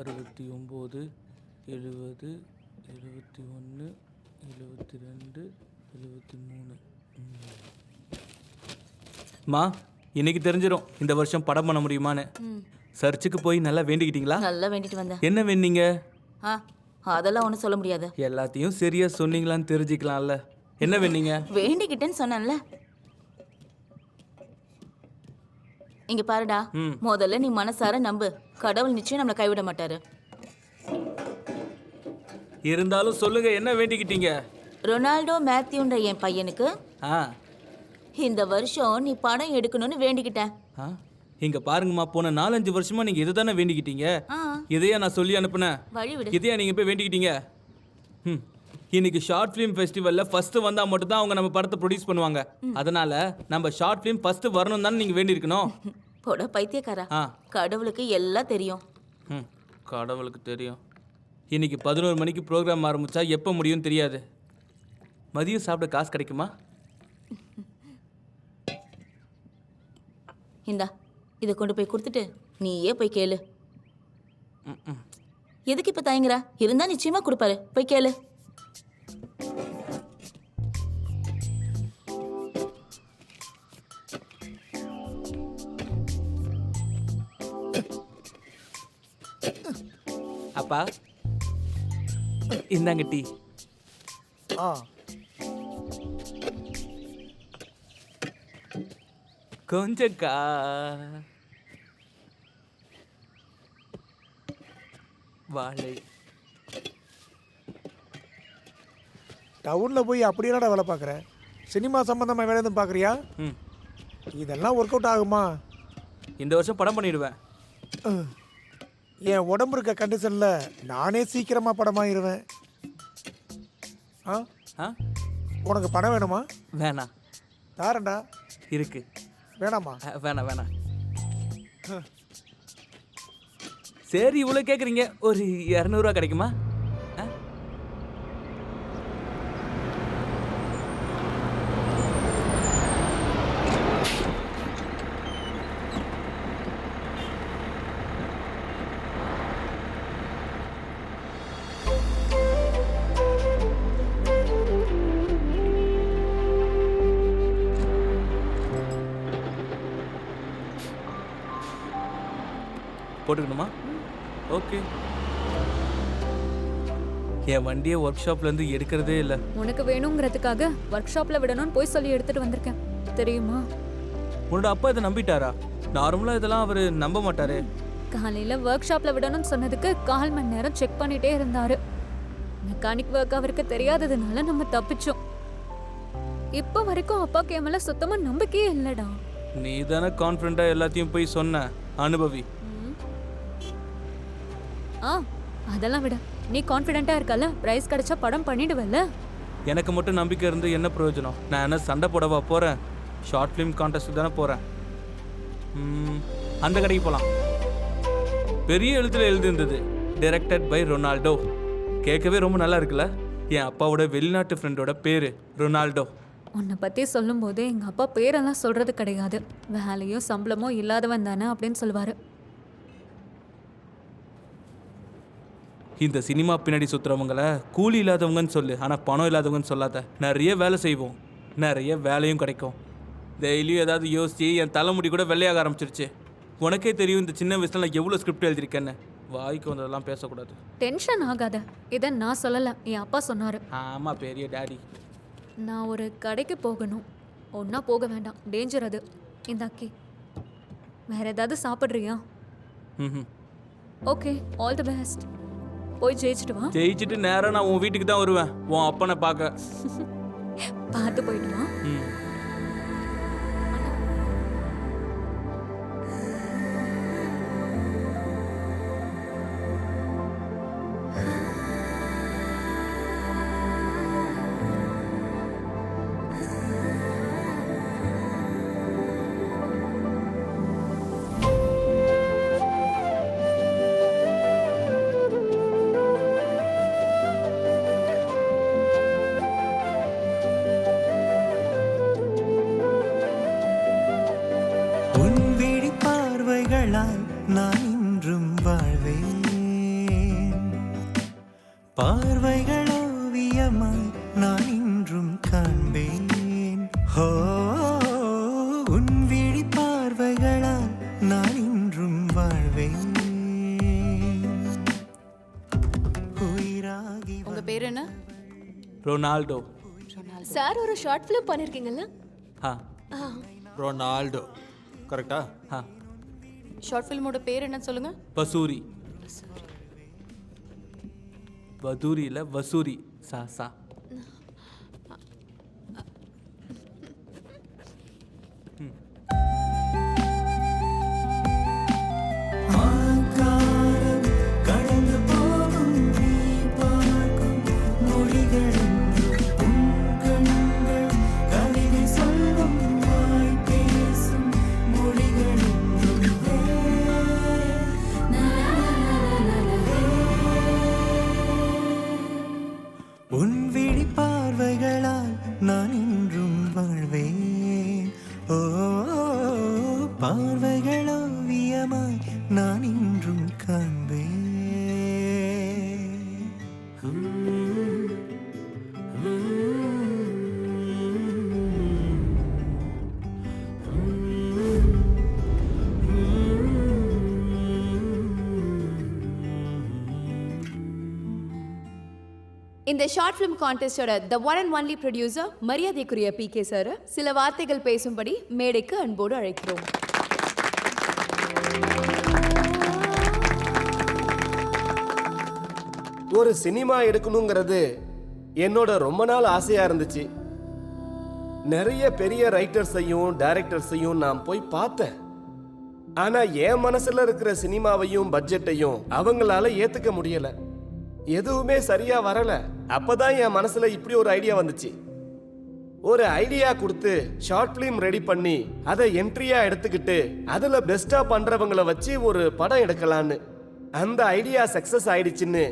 69 70 71 72 73. மா, இன்னைக்கு தெரிஞ்சிடும் இந்த வருஷம் படம் பண்ண முடியுமான்னு. சர்ச்சுக்கு போய் நல்லா வேண்டிக்கிட்டீங்களா? நல்லா வேண்டிட்டு வந்தேன். என்ன வேண்டிங்க? அதெல்லாம் ஒன்றும் சொல்ல முடியாது. எல்லாத்தையும் சரியா சொன்னீங்களான்னு தெரிஞ்சுக்கலாம்ல. என்ன வேண்டிங்க? வேண்டிக்கிட்டேன்னு சொன்னேன்ல. இங்க பாருடா, முதல்ல நீ மனசார நம்பு, கடவுள் நிச்சயம் நம்மளை கைவிட மாட்டாரு. இருந்தாலும் சொல்லுங்க, என்ன வேண்டிக்கிட்டீங்க? ரொனால்டோ மேத்யூன்ற என் பையனுக்கு இந்த வருஷம் நீ படம் எடுக்கணும்னு வேண்டிக்கிட்டேன். இங்க பாருங்கம்மா, போன 4-5 வருஷமா நீங்க இதுதானே வேண்டிக்கிட்டீங்க. இதையா நான் சொல்லி அனுப்புனேன்? வழிவிடு. இதையா நீங்க போய் வேண்டிக்கிட்டீங்க? இன்னைக்கு ஷார்ட் ஃபிலிம் ஃபெஸ்டிவல்ல ஃபர்ஸ்ட் வந்தா மட்டும் தான் அவங்க நம்ம படத்தை ப்ரொடியூஸ் பண்ணுவாங்க. அதனால நம்ம ஷார்ட் ஃபிலிம் ஃபர்ஸ்ட் வரணும் தானே நீங்க வேண்டி இருக்கணும். போட பைத்தியக்காரா, கடவுளுக்கு எல்லாம் தெரியும். கடவுளுக்கு தெரியும். இன்னைக்கு 11 மணிக்கு ப்ரோக்ராம் ஆரம்பிச்சா எப்போ முடியும்னு தெரியாது. மதியம் சாப்பிட காசு கிடைக்குமா? இந்தா, இதை கொண்டு போய் கொடுத்துட்டு நீயே போய் கேளு. எதுக்கு இப்ப தயங்குற? இருந்தா நிச்சயமா கொடுப்பாரு, போய் கேளு. அப்பா, இந்தாங்க டீ. கொஞ்சக்கா. வாழை. டவுன்ல போய் அப்படி என்னடா வேலை பார்க்குற? சினிமா சம்பந்தமா வேலை எதுவும் பார்க்குறியா? இதெல்லாம் ஒர்க் அவுட் ஆகுமா? இந்த வருஷம் படம் பண்ணிடுவேன். என் உடம்பு இருக்க கண்டிஷன்ல நானே சீக்கிரமா படமாயிருவேன். உனக்கு படம் வேணுமா? வேணாம். தாரண்டா. இருக்கு. வேணாமா? வேணாம் வேணாம். சரி, இவ்வளோ கேட்குறீங்க, ஒரு 200 ரூபா கிடைக்குமா? போட்டுக்கணுமா? ஓகே. என் வண்டியை ஒர்க் ஷாப்லேருந்து எடுக்கிறதே இல்லை. உனக்கு வேணுங்கிறதுக்காக ஒர்க் ஷாப்பில் விடணும்னு போய் சொல்லி எடுத்துட்டு வந்திருக்கேன், தெரியுமா? உன்னோட அப்பா இதை நம்பிட்டாரா? நார்மலாக இதெல்லாம் அவர் நம்ப மாட்டாரு. காலையில் ஒர்க் ஷாப்பில் விடணும்னு சொன்னதுக்கு 1/4 மணி நேரம் செக் பண்ணிட்டே இருந்தாரு. மெக்கானிக் ஒர்க் அவருக்கு தெரியாததுனால நம்ம தப்பிச்சோம். இப்போ வரைக்கும் அப்பாக்கு என் மேலே சுத்தமாக நம்பிக்கையே இல்லைடா. நீ தானே கான்ஃபிடண்ட்டாக எல்லாத்தையும் போய் சொன்ன, அனுபவி. அதெல்லாம் விட, நீ கான்ஃபிடென்ட்டா இருக்கல, பிரைஸ் கிடைச்சா படம் பண்ணிடுவல்ல. எனக்கு மட்டும் நம்பிக்கை இருந்து என்ன பிரயோஜனம்? நான் என்ன சண்டை போடவா போகிறேன்? ஷார்ட் ஃபிலிம் கான்டெஸ்ட் தானே போகிறேன். அந்த கடைக்கு போகலாம். பெரிய எழுத்துல எழுதியிருந்தது, டைரக்டட் பை ரொனால்டோ. கேட்கவே ரொம்ப நல்லா இருக்குல்ல? என் அப்பாவோட வெளிநாட்டு ஃப்ரெண்டோட பேர் ரொனால்டோ. உன்னை பற்றி சொல்லும்போது எங்கள் அப்பா பேரெல்லாம் சொல்கிறது கிடையாது, வேலையோ சம்பளமோ இல்லாதவன் தானே அப்படின்னு சொல்லுவார். இந்த சினிமா பின்னாடி சுற்றுறவங்கள கூலி இல்லாதவங்கன்னு சொல்லு, ஆனால் பணம் இல்லாதவங்கன்னு சொல்லாத. நிறைய வேலை செய்வோம், நிறைய வேலையும் கிடைக்கும். டெய்லியும் ஏதாவது யோசிச்சு என் தலைமுடி கூட வெள்ளையாக ஆரம்பிச்சிருச்சு. உனக்கே தெரியும் இந்த சின்ன வயசுல நான் எவ்வளோ ஸ்கிரிப்ட் எழுதியிருக்கேன்னு. வாய்க்கு வந்ததெல்லாம் பேசக்கூடாது. டென்ஷன் ஆகாத, இதை நான் சொல்லலை, என் அப்பா சொன்னார். ஆமாம், பெரிய டேடி. நான் ஒரு கடைக்கு போகணும். ஒன்றா போக வேண்டாம், டேஞ்சர் அது. இந்த அக்கி, வேற ஏதாவது சாப்பிட்றியா? Okay, all the best. போய் ஜெயிச்சுட்டு வா. ஜெயிச்சுட்டு நேரம் நான் உன் வீட்டுக்கு தான் வருவேன், உன் அப்பனை பார்க்க. பார்த்து போயிட்டு வா. நான் இன்றும் வாழ்வேன். பார்வைகள் ஓவியமாய் நான் இன்றும் காண்பேன். ஹோ, உன் விழி பார்வைகளால் நான் இன்றும் வாழ்வேன். உயிராகி உங்க பேர் என்ன? ரொனால்டோ. சார் ஒரு ஷார்ட் ஃபிலிம் பண்ணிருக்கீங்கல்ல? ஆ ரொனால்டோ கரெக்டா? ஆ ஷார்ட் ஃபிலிமோட பேர் என்ன சொல்லுங்க? வசூரி. வதூரி இல்லை வசூரி. சா சா. ஆங்காரம் கடந்து போகும் நீ பார்க்கும் மொழிகளும் உன் கண்கள் கவிதை சொல்லும் வாய் பேசும் மொழிகளும் உன் விழி பார்வைகளால் நான் இன்றும் வாழ்வேன். ஓ, பார்வைகள் ஓவியமாய் நான் இன்றும் காண்பேன். இந்த ஷார்ட் ஃபிலிம் கான்டெஸ்டோட the one and only producer மரியாதைக்குரிய PK சார் சில வார்த்தைகள் பேசும்படி மேடைக்கு அன்போடு அழைக்கிறோம். ஒரு சினிமா எடுக்கணுங்கிறது என்னோட ரொம்ப நாள் ஆசையா இருந்துச்சு. நிறைய பெரிய ரைட்டர்ஸையும் டைரக்டர்ஸையும் நான் போய் பார்த்தேன். ஆனா என் மனசுல இருக்கிற சினிமாவையும் பட்ஜெட்டையும் அவங்களால ஏத்துக்க முடியல. எதுவுமே சரியா வரல. அப்பதான் என் மனசுல இப்படி ஒரு ஐடியா வந்துச்சு. ஒரு ஐடியா கொடுத்து ஷார்ட் பிலிம் ரெடி பண்ணி அதை என்ட்ரியா எடுத்துக்கிட்டு அதுல பெஸ்டா பண்றவங்களை வச்சு ஒரு படம் எடுக்கலான்னு. அந்த ஐடியா சக்சஸ் ஆயிடுச்சுன்னு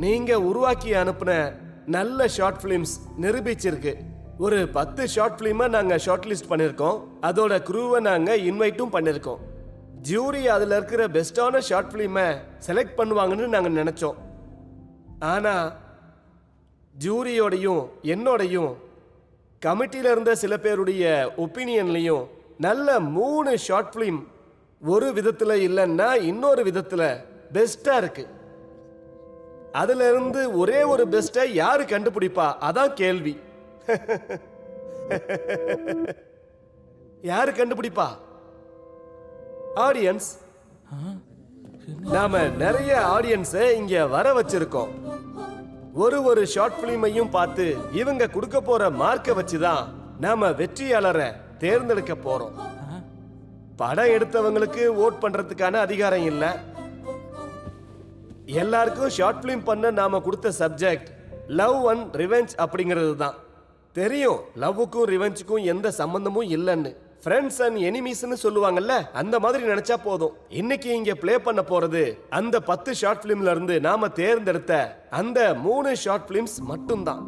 நீங்க உருவாக்கி அனுப்புன நல்ல ஷார்ட் பிலிம்ஸ் நிரூபிச்சிருக்கு. ஒரு 10 ஷார்ட் பிலிமை நாங்க ஷார்ட் லிஸ்ட் பண்ணிருக்கோம். அதோட குரூவை நாங்க இன்வைட்டும் பண்ணிருக்கோம். ஜூரி அதுல இருக்கிற பெஸ்டான ஷார்ட் பிலிமை செலக்ட் பண்ணுவாங்கன்னு நாங்க நினைச்சோம். ஆனா ஜூரியோடையும் என்னோடையும் கமிட்டியில இருந்த சில பேருடைய ஒப்பீனியன்லையும் நல்ல 3 ஷார்ட் பிலிம் ஒரு விதத்துல இல்லைன்னா இன்னொரு விதத்துல பெஸ்டா இருக்கு. அதுல இருந்து ஒரே ஒரு பெஸ்டை யாரு கண்டுபிடிப்பா? அதான் கேள்வி. யாரு கண்டுபிடிப்பா? ஆடியன்ஸ். நாம நிறைய ஆடியன்ஸை இங்க வர வச்சிருக்கோம். ஒரு ஷார்ட் பிலிமையும் பார்த்து இவங்க கொடுக்க போற மார்க்கை வச்சுதான் நாம வெற்றியாளரை தேர்ந்தெடுக்க போறோம். படம் எடுத்தவங்களுக்கு ஓட் பண்றதுக்கான அதிகாரம் இல்ல. எல்லாருக்கும் ஷார்ட் பிலிம் பண்ண நாம கொடுத்த சப்ஜெக்ட் லவ் அண்ட் ரிவெஞ்ச் அப்படிங்கிறது தான். தெரியும் லவ்வுக்கும் ரிவெஞ்சுக்கும் எந்த சம்பந்தமும் இல்லைன்னு. ஃப்ரெண்ட்ஸ் அண்ட் எனிமீஸ்னு சொல்லுவாங்கல்ல, அந்த மாதிரி நினைச்சா போதும். இன்னைக்கு இங்க ப்ளே பண்ண போறது அந்த 10 ஷார்ட் பிலிம்ல இருந்து நாம தேர்ந்தெடுத்த அந்த 3 ஷார்ட் பிலிம்ஸ் மட்டும்தான்.